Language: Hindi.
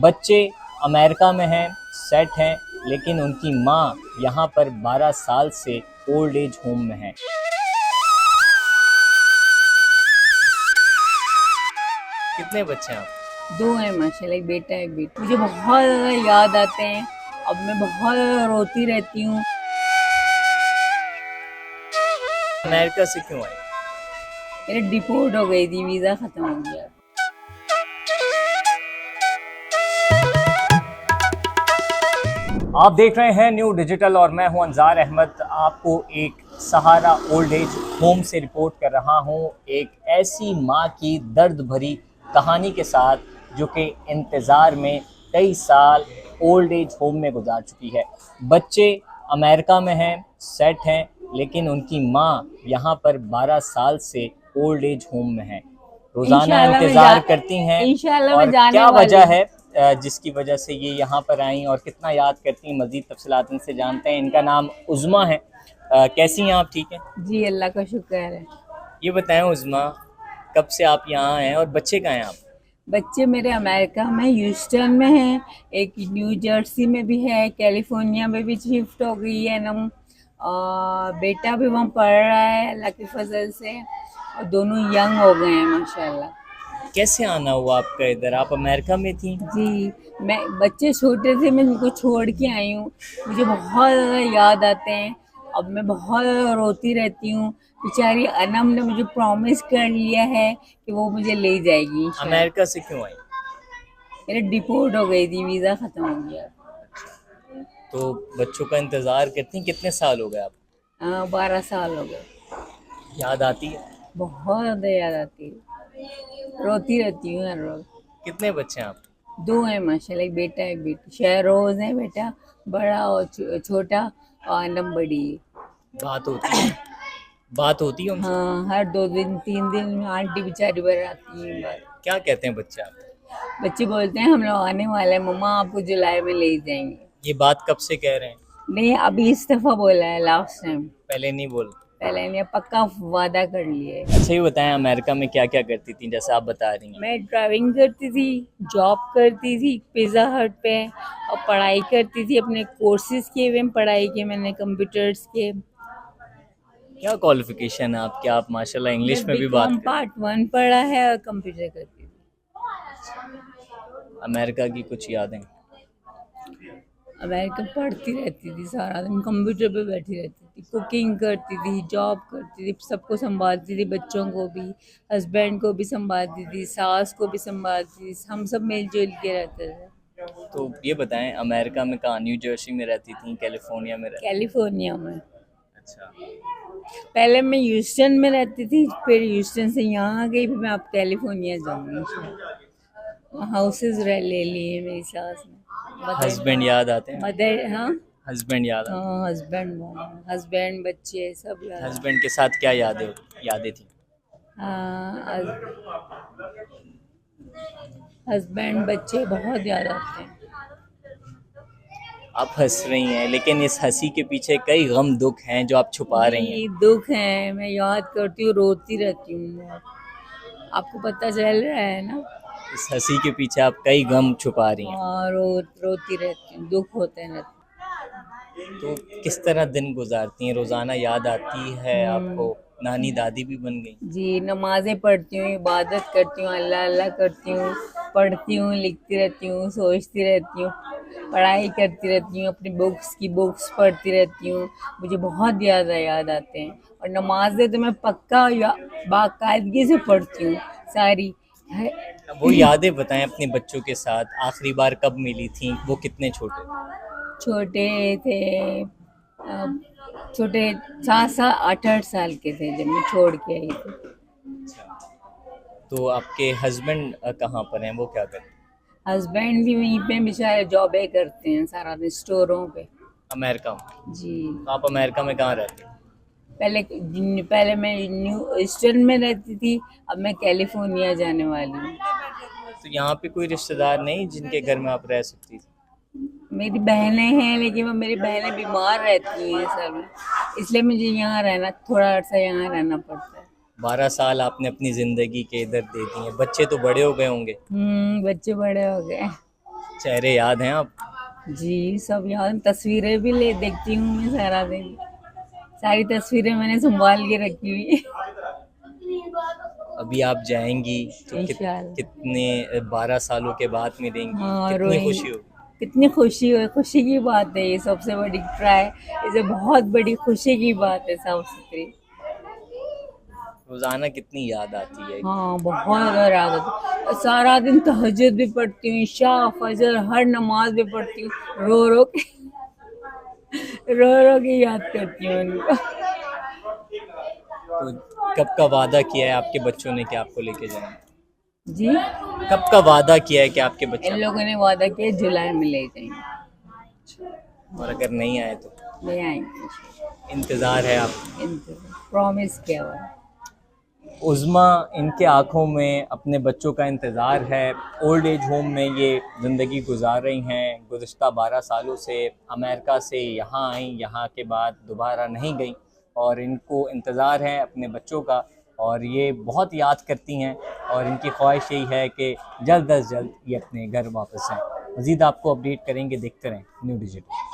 बच्चे अमेरिका में हैं, सेट हैं, लेकिन उनकी माँ यहाँ पर 12 साल से ओल्ड एज होम में है। कितने बच्चे हैं आप? दो हैं माशाल्लाह, एक बेटा एक बेटी। मुझे बहुत ज़्यादा याद आते हैं। अब मैं बहुत ज़्यादा रोती रहती हूँ। अमेरिका से क्यों आए? मेरी डिपोर्ट हो गई थी, वीज़ा ख़त्म हो गया। आप देख रहे हैं न्यू डिजिटल और मैं हूं अंजार अहमद। आपको एक सहारा ओल्ड एज होम से रिपोर्ट कर रहा हूं, एक ऐसी मां की दर्द भरी कहानी के साथ जो कि इंतज़ार में कई साल ओल्ड एज होम में गुजार चुकी है। बच्चे अमेरिका में हैं, सेट हैं, लेकिन उनकी मां यहां पर 12 साल से ओल्ड एज होम में है। रोज़ाना इंतज़ार करती हैं इंशाल्लाह और मैं जाने क्या वाली वजह हूँ। है जिसकी वजह से ये यहाँ पर आई और कितना याद करती हैं, मज़ीद तफसीलात इनसे जानते हैं। इनका नाम उज़्मा है। कैसी हैं आप? ठीक हैं जी, अल्लाह का शुक्र है। ये बताएं उज़्मा, कब से आप यहाँ हैं और बच्चे कहाँ हैं आप? बच्चे मेरे अमेरिका में ह्यूस्टन में हैं, एक न्यू जर्सी में भी है, कैलिफोर्निया में भी शिफ्ट हो गई है ना। और बेटा भी वहाँ पढ़ रहा है अल्लाह की फजल से, और दोनों यंग हो गए हैं माशाल्लाह। कैसे आना हुआ आपका इधर? आप अमेरिका में थी? जी, मैं बच्चे छोटे थे, मैं उनको छोड़ के आई हूँ। मुझे बहुत ज़्यादा याद आते हैं। अब मैं बहुत ज़्यादा रोती रहती हूँ। बेचारी अनम ने मुझे प्रॉमिस कर लिया है कि वो मुझे ले जाएगी इंशाल्लाह। अमेरिका से क्यों आई? मेरी डिपोर्ट हो गई थी, वीज़ा ख़त्म हो गया। तो बच्चों का इंतज़ार करती हैं। कितने साल हो गए आप? 12 साल हो गए। याद आती है? बहुत ज़्यादा याद आती है, रोती रहती हूँ हर रोज़। कितने बच्चे हैं आप? दो हैं माशाल्लाह, एक बेटा एक बेटी। शहरोज़ है बेटा बड़ा और छोटा, और अनम बड़ी है। बात होती है? बात होती है उनसे? हाँ, हर 2 दिन 3 दिन में आंटी बेचारी बर आती हैं बाहर। क्या कहते हैं बच्चे आप? बच्चे बोलते हैं हम लोग आने वाले हैं मम्मा, आपको जुलाई में ले जाएंगे। ये बात कब से कह रहे हैं? नहीं, अभी इस दफ़ा बोला है, लास्ट टाइम। पहले नहीं बोल? पहले नहीं, पक्का वादा कर लिए है। अच्छा, ये बताएं अमेरिका में क्या क्या करती थी जैसे आप बता रही हैं? मैं ड्राइविंग करती थी, जॉब करती थी पिज़्ज़ा हट पे, और पढ़ाई करती थी। अपने कोर्सेज किए हुए हैं, पढ़ाई के मैंने कंप्यूटर्स के। क्या क्वालिफिकेशन है आपकी? आप माशाल्लाह इंग्लिश में भी बात बीकॉम करते पार्ट 1 पढ़ा है और कंप्यूटर करती थी। हैं। अमेरिका की कुछ यादें? अमेरिका पढ़ती रहती थी, सारा दिन कंप्यूटर पे बैठी रहती थी, कुकिंग करती थी, जॉब करती थी, सबको संभालती थी, बच्चों को भी, हस्बैंड को भी संभालती थी, सास को भी संभालती थी। हम सब मिलजुल के रहते थे। तो ये बताएं अमेरिका में कहाँ? न्यू जर्सी में रहती थी, कैलिफोर्निया में रहती? कैलिफोर्निया में। अच्छा। पहले मैं ह्यूस्टन में रहती थी, फिर ह्यूस्टन से यहाँ आ गई, फिर मैं अब कैलिफोर्निया जाऊँगी। हाउसेस ले लिए मेरी सास ने। हस्बैंड याद आते हैं? मदर, हाँ हस्बैंड याद आते हाँ, हस्बैंड बच्चे सब हैं? याद आते हस्बैंड के साथ क्या यादें थी? हैं। हाँ, हस्बैंड बच्चे बहुत याद आते हैं। आप हंस रही हैं, लेकिन इस हंसी के पीछे कई गम दुख हैं जो आप छुपा रही हैं। ये दुख है, मैं याद करती हूँ, रोती रहती हूँ। आपको पता चल रहा है ना। इस हंसी के पीछे आप कई गम छुपा रही हैं। और रोती रहती हूँ, दुख होते रहते तो किस तरह दिन गुजारती हैं? रोज़ाना याद आती है हैं। आपको? नानी दादी भी बन गई? जी, नमाज़ें पढ़ती हूँ, इबादत करती हूँ, अल्लाह अल्लाह करती हूँ, पढ़ती हूँ, लिखती रहती हूँ, सोचती रहती हूँ, पढ़ाई करती रहती हूँ, अपनी बुक्स पढ़ती रहती हूँ। मुझे बहुत ज़्यादा याद आते हैं, और नमाज़ें तो मैं पक्का बाकायदगी से पढ़ती हूँ सारी। वो यादें बताएं अपने बच्चों के साथ। आखिरी बार कब मिली थी? वो कितने छोटे? छोटे थे, छोटे 7-8 साल के थे जब मैं छोड़ के आई थी। तो आपके हस्बैंड कहाँ पर हैं? वो क्या करते हैं? हस्बैंड भी वहीं पे बेचारे जॉबें करते हैं सारा दिन स्टोरों पे। अमेरिका में? जी, तो आप अमेरिका में कहाँ रहते हैं? पहले मैं न्यू ईस्टर्न में रहती थी, अब मैं कैलिफोर्निया जाने वाली हूँ। तो यहाँ पे कोई रिश्तेदार नहीं जिनके घर में आप रह सकती थी? मेरी बहनें हैं, लेकिन वो मेरी बहनें बीमार रहती हैं सब, इसलिए मुझे यहाँ रहना, थोड़ा अर्सा यहाँ रहना पड़ता है। 12 साल आपने अपनी ज़िंदगी के इधर दे दिए। बच्चे तो बड़े हो गए होंगे? बच्चे बड़े हो गए। चेहरे याद हैं आप? जी सब याद, तस्वीरें भी ले देखती हूँ मैं सारा दिन, सारी तस्वीरें मैंने संभाल के रखी हुई है। अभी आप जाएंगी तो इंशाल्लाह। कितने 12 सालों के बाद मिलेंगी, हाँ कितनी रोएंगे, खुशी होगी? कितनी खुशी है, खुशी की बात है ये, सबसे बड़ी ट्राई, इसे बहुत बड़ी खुशी की बात है साफ सुथरी। रोजाना कितनी याद आती है? हाँ बहुत ज़्यादा याद आती है। सारा दिन तहज्जुद भी पढ़ती हूँ, इशा फजर हर नमाज भी पढ़ती हूँ, रो रो के रो रो के याद करती हूँ उनको। तो कब का वादा किया है आपके बच्चों ने कि आपको लेके जाएंगे? जी कब का वादा किया है कि आपके बच्चे इन लोगों ने वादा किया जुलाई में ले जाएंगे, और अगर नहीं आए तो? ले आएंगे, इंतज़ार है आप? प्रॉमिस किया हुआ है। उज़्मा इनके आँखों में अपने बच्चों का इंतज़ार है। ओल्ड एज होम में ये ज़िंदगी गुजार रही हैं। गुज़िश्ता 12 सालों से अमेरिका से यहाँ आई, यहाँ के बाद दोबारा नहीं गई और इनको इंतज़ार है अपने बच्चों का और ये बहुत याद करती हैं और इनकी ख्वाहिश यही है कि जल्द अज़ जल्द ये अपने घर वापस आएँ। मज़ीद आपको अपडेट करेंगे, देखते रहें न्यू डिजिटल।